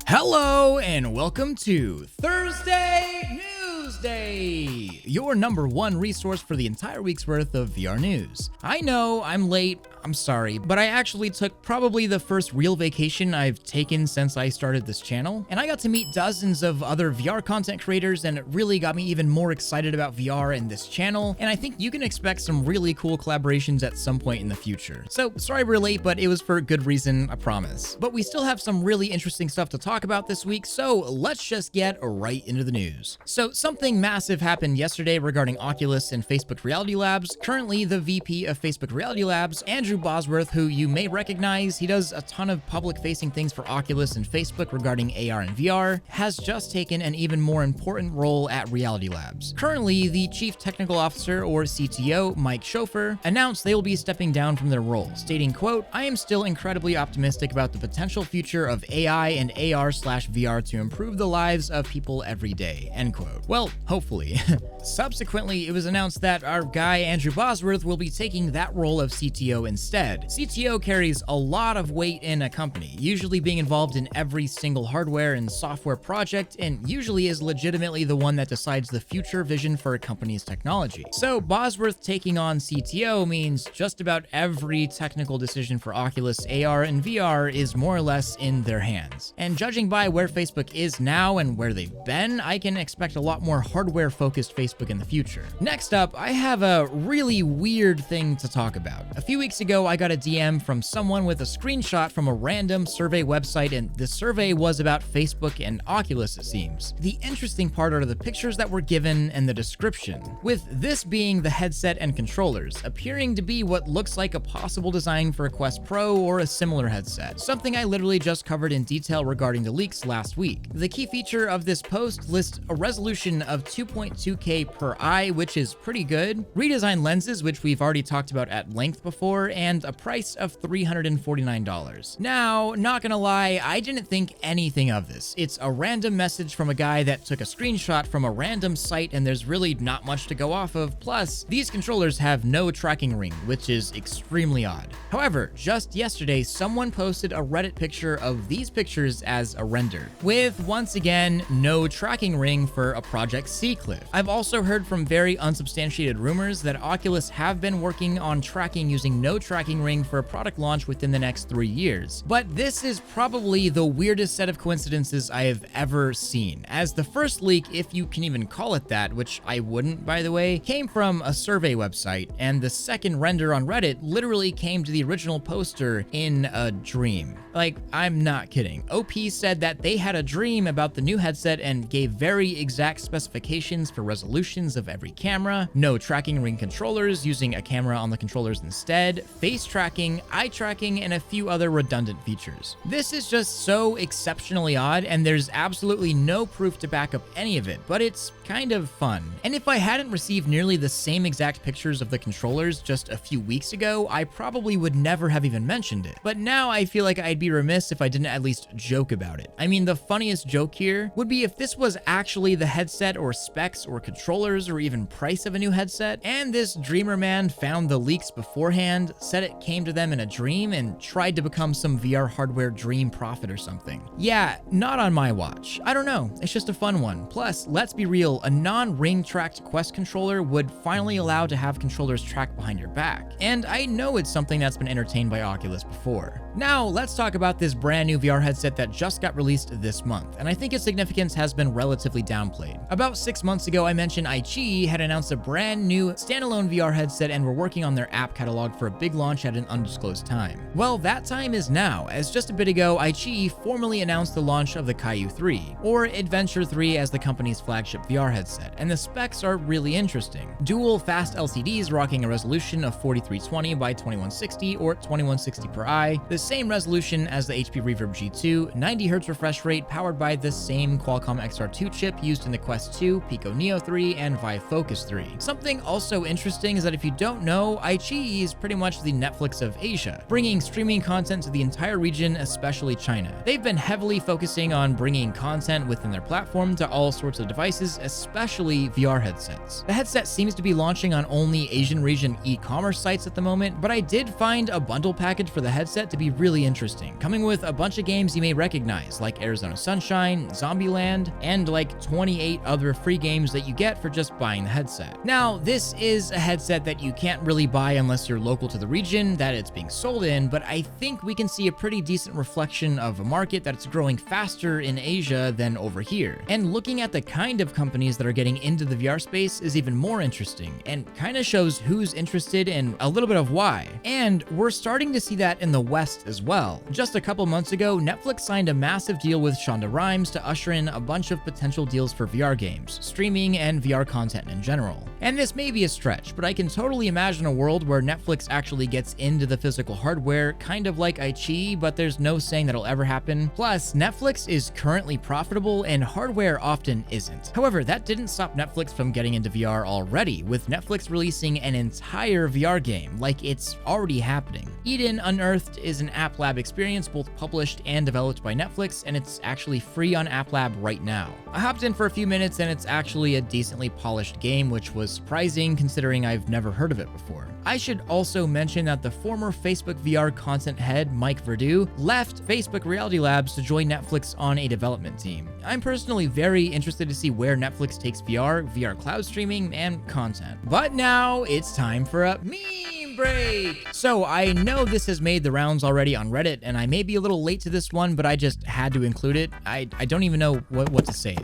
Hello and welcome to Thursday News Day, your number one resource for the entire week's worth of VR news. I know I'm late, I'm sorry, but I actually took probably the first real vacation I've taken since I started this channel, and I got to meet dozens of other VR content creators, and it really got me even more excited about VR and this channel, and I think you can expect some really cool collaborations at some point in the future. So sorry we're late, but it was for good reason, I promise. But we still have some really interesting stuff to talk about this week, so let's just get right into the news. So something massive happened yesterday regarding Oculus and Facebook Reality Labs. Currently, the VP of Facebook Reality Labs, Andrew Bosworth, who you may recognize, he does a ton of public-facing things for Oculus and Facebook regarding AR and VR, has just taken an even more important role at Reality Labs. Currently, the Chief Technical Officer, or CTO, Mike Schofer, announced they will be stepping down from their role, stating, quote, "I am still incredibly optimistic about the potential future of AI and AR/VR to improve the lives of people every day," end quote. Well, hopefully. Subsequently, it was announced that our guy Andrew Bosworth will be taking that role of CTO instead. CTO carries a lot of weight in a company, usually being involved in every single hardware and software project, and usually is legitimately the one that decides the future vision for a company's technology. So Bosworth taking on CTO means just about every technical decision for Oculus, AR, and VR is more or less in their hands. And judging by where Facebook is now and where they've been, I can expect a lot more hardware-focused Facebook in the future. Next up, I have a really weird thing to talk about. A few weeks ago, I got a DM from someone with a screenshot from a random survey website, and the survey was about Facebook and Oculus, it seems. The interesting part are the pictures that were given and the description, with this being the headset and controllers, appearing to be what looks like a possible design for a Quest Pro or a similar headset, something I literally just covered in detail regarding the leaks last week. The key feature of this post lists a resolution of 2.2K per eye, which is pretty good, redesigned lenses, which we've already talked about at length before, and a price of $349. Now, not gonna lie, I didn't think anything of this. It's a random message from a guy that took a screenshot from a random site, and there's really not much to go off of. Plus, these controllers have no tracking ring, which is extremely odd. However, just yesterday, someone posted a Reddit picture of these pictures as a render, with, once again, no tracking ring for a Project Seacliff. I've also heard from very unsubstantiated rumors that Oculus have been working on tracking using no tracking ring for a product launch within the next 3 years. But this is probably the weirdest set of coincidences I have ever seen, as the first leak, if you can even call it that, which I wouldn't by the way, came from a survey website, and the second render on Reddit literally came to the original poster in a dream. Like, I'm not kidding. OP said that they had a dream about the new headset and gave very exact specifications for resolutions of every camera, no tracking ring controllers using a camera on the controllers instead, face tracking, eye tracking, and a few other redundant features. This is just so exceptionally odd, and there's absolutely no proof to back up any of it, but it's kind of fun. And if I hadn't received nearly the same exact pictures of the controllers just a few weeks ago, I probably would never have even mentioned it. But now I feel like I'd be remiss if I didn't at least joke about it. I mean, the funniest joke here would be if this was actually the headset or specs or controllers or even price of a new headset, and this dreamer man found the leaks beforehand, said it came to them in a dream, and tried to become some VR hardware dream prophet or something. Yeah, not on my watch. I don't know, it's just a fun one. Plus, let's be real, a non-ring tracked Quest controller would finally allow to have controllers tracked behind your back. And I know it's something that's been entertained by Oculus before. Now, let's talk about this brand new VR headset that just got released this month, and I think its significance has been relatively downplayed. About 6 months ago, I mentioned iQIYI had announced a brand new standalone VR headset and were working on their app catalog for a big launch at an undisclosed time. Well, that time is now, as just a bit ago, iQIYI formally announced the launch of the Kaiju 3, or Adventure 3 as the company's flagship VR headset, and the specs are really interesting. Dual fast LCDs rocking a resolution of 4320 by 2160 or 2160 per eye, the same resolution as the HP Reverb G2, 90Hz refresh rate powered by the same Qualcomm XR2 chip used in the Quest 2, Pico Neo 3, and Vive Focus 3. Something also interesting is that if you don't know, iQIYI is pretty much the the Netflix of Asia, bringing streaming content to the entire region, especially China. They've been heavily focusing on bringing content within their platform to all sorts of devices, especially VR headsets. The headset seems to be launching on only Asian region e-commerce sites at the moment, but I did find a bundle package for the headset to be really interesting, coming with a bunch of games you may recognize, like Arizona Sunshine, Zombieland, and like 28 other free games that you get for just buying the headset. Now, this is a headset that you can't really buy unless you're local to the region that it's being sold in, but I think we can see a pretty decent reflection of a market that's growing faster in Asia than over here. And looking at the kind of companies that are getting into the VR space is even more interesting, and kind of shows who's interested and a little bit of why. And we're starting to see that in the West as well. Just a couple months ago, Netflix signed a massive deal with Shonda Rhimes to usher in a bunch of potential deals for VR games, streaming, and VR content in general. And this may be a stretch, but I can totally imagine a world where Netflix actually gets into the physical hardware, kind of like iQIYI, but there's no saying that'll ever happen. Plus, Netflix is currently profitable and hardware often isn't. However, that didn't stop Netflix from getting into VR already, with Netflix releasing an entire VR game, like it's already happening. Eden Unearthed is an App Lab experience both published and developed by Netflix, and it's actually free on App Lab right now. I hopped in for a few minutes and it's actually a decently polished game, which was surprising considering I've never heard of it before. I should also mention that the former Facebook VR content head, Mike Verdu, left Facebook Reality Labs to join Netflix on a development team. I'm personally very interested to see where Netflix takes VR, VR cloud streaming, and content. But now it's time for a meme break! So I know this has made the rounds already on Reddit, and I may be a little late to this one, but I just had to include it. I don't even know what to say.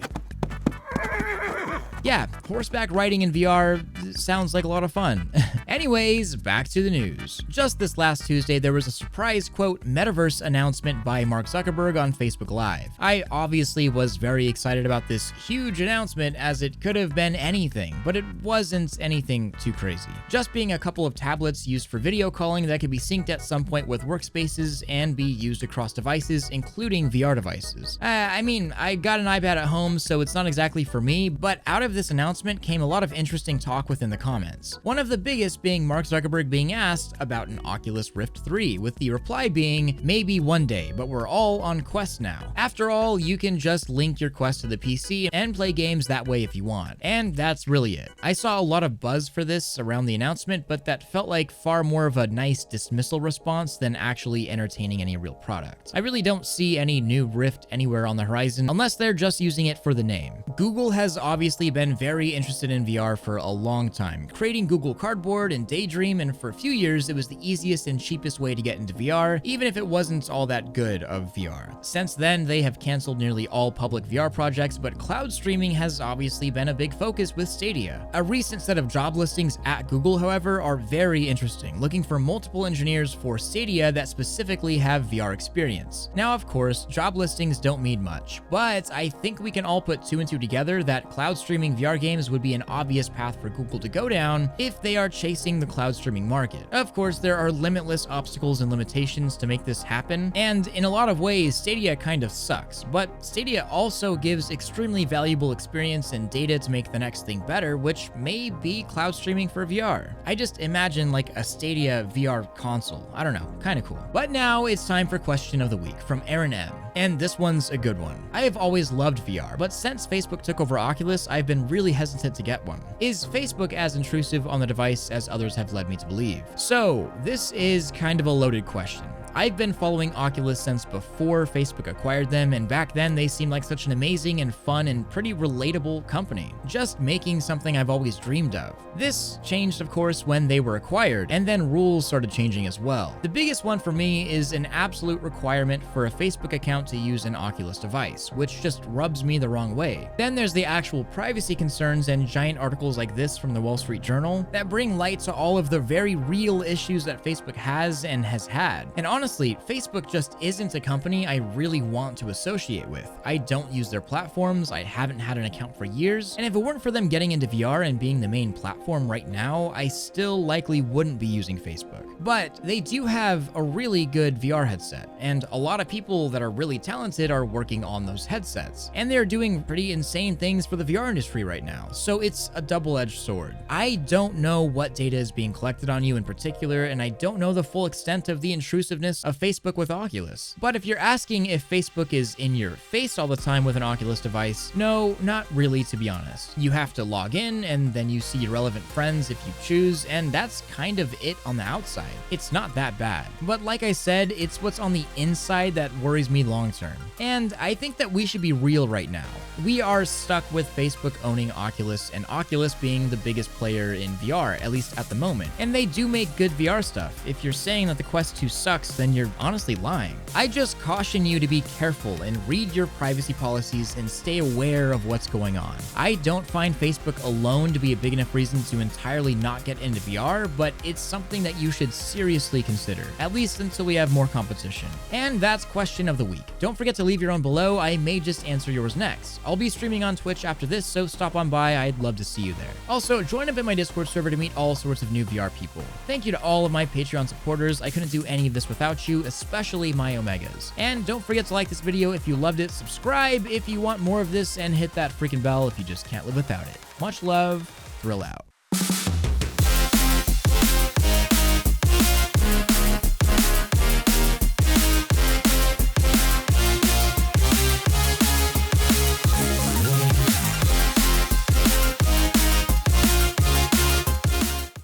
Yeah, horseback riding in VR sounds like a lot of fun. Anyways, back to the news. Just this last Tuesday, there was a surprise, quote, metaverse announcement by Mark Zuckerberg on Facebook Live. I obviously was very excited about this huge announcement, as it could have been anything, but it wasn't anything too crazy. Just being a couple of tablets used for video calling that could be synced at some point with workspaces and be used across devices, including VR devices. I mean, I got an iPad at home, so it's not exactly for me, but out of this announcement came a lot of interesting talk within the comments. One of the biggest being Mark Zuckerberg being asked about an Oculus Rift 3, with the reply being, maybe one day, but we're all on Quest now. After all, you can just link your Quest to the PC and play games that way if you want. And that's really it. I saw a lot of buzz for this around the announcement, but that felt like far more of a nice dismissal response than actually entertaining any real product. I really don't see any new Rift anywhere on the horizon, unless they're just using it for the name. Google has obviously been very interested in VR for a long time, creating Google Cardboard and Daydream, and for a few years it was the easiest and cheapest way to get into VR, even if it wasn't all that good of VR. Since then, they have canceled nearly all public VR projects, but cloud streaming has obviously been a big focus with Stadia. A recent set of job listings at Google, however, are very interesting, looking for multiple engineers for Stadia that specifically have VR experience. Now, of course, job listings don't mean much, but I think we can all put two and two together that cloud streaming VR games would be an obvious path for Google to go down if they are chasing the cloud streaming market. Of course, there are limitless obstacles and limitations to make this happen, and in a lot of ways, Stadia kind of sucks, but Stadia also gives extremely valuable experience and data to make the next thing better, which may be cloud streaming for VR. I just imagine like a Stadia VR console. I don't know, kind of cool. But now it's time for question of the week from Aaron M. And this one's a good one. I have always loved VR, but since Facebook took over Oculus, I've been really hesitant to get one. Is Facebook as intrusive on the device as others have led me to believe? So, this is kind of a loaded question. I've been following Oculus since before Facebook acquired them, and back then they seemed like such an amazing and fun and pretty relatable company, just making something I've always dreamed of. This changed, of course, when they were acquired, and then rules started changing as well. The biggest one for me is an absolute requirement for a Facebook account to use an Oculus device, which just rubs me the wrong way. Then there's the actual privacy concerns and giant articles like this from the Wall Street Journal that bring light to all of the very real issues that Facebook has and has had. And honestly, honestly, Facebook just isn't a company I really want to associate with. I don't use their platforms, I haven't had an account for years, and if it weren't for them getting into VR and being the main platform right now, I still likely wouldn't be using Facebook. But they do have a really good VR headset, and a lot of people that are really talented are working on those headsets, and they're doing pretty insane things for the VR industry right now, so it's a double-edged sword. I don't know what data is being collected on you in particular, and I don't know the full extent of the intrusiveness of Facebook with Oculus. But if you're asking if Facebook is in your face all the time with an Oculus device, no, not really, to be honest. You have to log in, and then you see your relevant friends if you choose, and that's kind of it on the outside. It's not that bad. But like I said, it's what's on the inside that worries me long term. And I think that we should be real right now. We are stuck with Facebook owning Oculus, and Oculus being the biggest player in VR, at least at the moment. And they do make good VR stuff. If you're saying that the Quest 2 sucks, then you're honestly lying. I just caution you to be careful and read your privacy policies and stay aware of what's going on. I don't find Facebook alone to be a big enough reason to entirely not get into VR, but it's something that you should seriously consider, at least until we have more competition. And that's question of the week. Don't forget to leave your own below. I may just answer yours next. I'll be streaming on Twitch after this, so stop on by. I'd love to see you there. Also, join up in my Discord server to meet all sorts of new VR people. Thank you to all of my Patreon supporters. I couldn't do any of this without you, especially my Omegas. And don't forget to like this video if you loved it, subscribe if you want more of this, and hit that freaking bell if you just can't live without it. Much love, Thrill out.